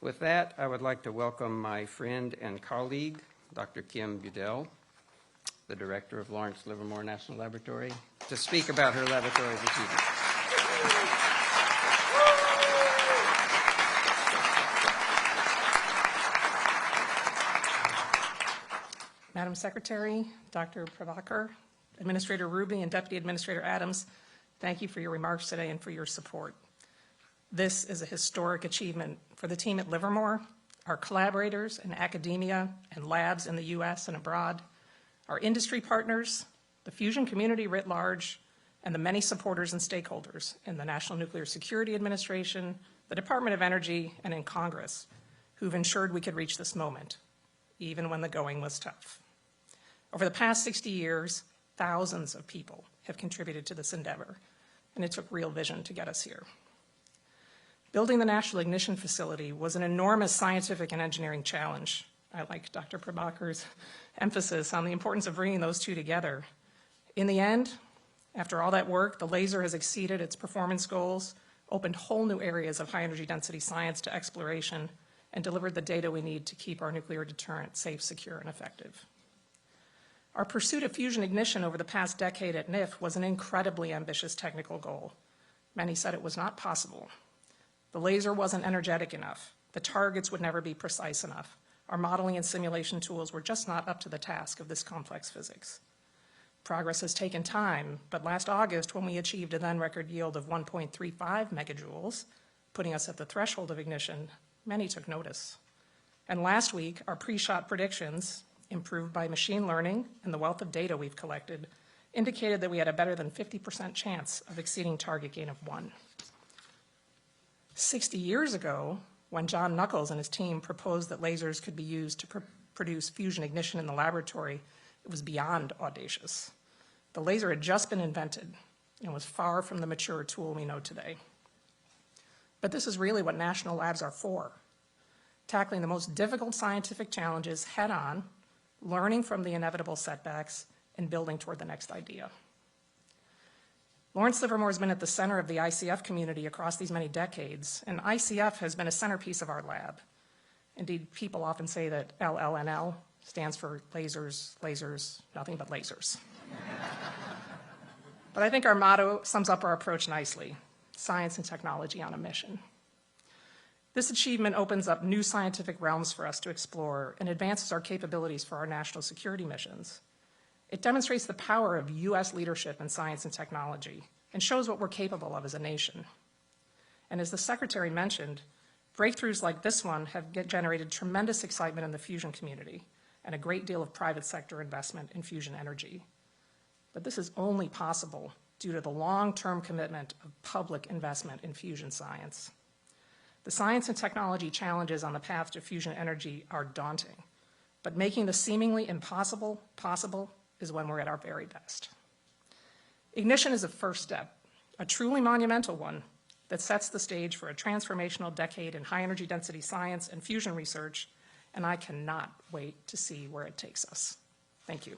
With that, I would like to welcome my friend and colleague, Dr. Kim Budell, the director of Lawrence Livermore National Laboratory, to speak about her laboratory's achievements. Madam Secretary, Dr. Prabhakar, Administrator Ruby, and Deputy Administrator Adams, thank you for your remarks today and for your support. This is a historic achievement for the team at Livermore, our collaborators in academia and labs in the U.S. and abroad, our industry partners, the fusion community writ large, and the many supporters and stakeholders in the National Nuclear Security Administration, the Department of Energy, and in Congress, who've ensured we could reach this moment, even when the going was tough. Over the past 60 years, thousands of people have contributed to this endeavor, and it took real vision to get us here. Building the National Ignition Facility was an enormous scientific and engineering challenge. I like Dr. Prabhakar's emphasis on the importance of bringing those two together. In the end, after all that work, the laser has exceeded its performance goals, opened whole new areas of high energy density science to exploration, and delivered the data we need to keep our nuclear deterrent safe, secure, and effective. Our pursuit of fusion ignition over the past decade at NIF was an incredibly ambitious technical goal. Many said it was not possible. The laser wasn't energetic enough. The targets would never be precise enough. Our modeling and simulation tools were just not up to the task of this complex physics. Progress has taken time, but last August, when we achieved a then record yield of 1.35 megajoules, putting us at the threshold of ignition, many took notice. And last week, our pre-shot predictions, improved by machine learning and the wealth of data we've collected, indicated that we had a better than 50% chance of exceeding target gain of 1. 60 years ago, when John Nuckolls and his team proposed that lasers could be used to produce fusion ignition in the laboratory, it was beyond audacious. The laser had just been invented and was far from the mature tool we know today. But this is really what national labs are for: tackling the most difficult scientific challenges head-on, learning from the inevitable setbacks, and building toward the next idea. Lawrence Livermore has been at the center of the ICF community across these many decades, and ICF has been a centerpiece of our lab. Indeed, people often say that Llnl stands for lasers, lasers, nothing but lasers. But I think our motto sums up our approach nicely: science and technology on a mission. This achievement opens up new scientific realms for us to explore and advances our capabilities for our national security missions. It demonstrates the power of U.S. leadership in science and technology and shows what we're capable of as a nation. And as the Secretary mentioned, breakthroughs like this one have generated tremendous excitement in the fusion community and a great deal of private sector investment in fusion energy. But this is only possible due to the long-term commitment of public investment in fusion science. The science and technology challenges on the path to fusion energy are daunting, but making the seemingly impossible possible is when we're at our very best. Ignition is a first step, a truly monumental one that sets the stage for a transformational decade in high energy density science and fusion research, and I cannot wait to see where it takes us. Thank you.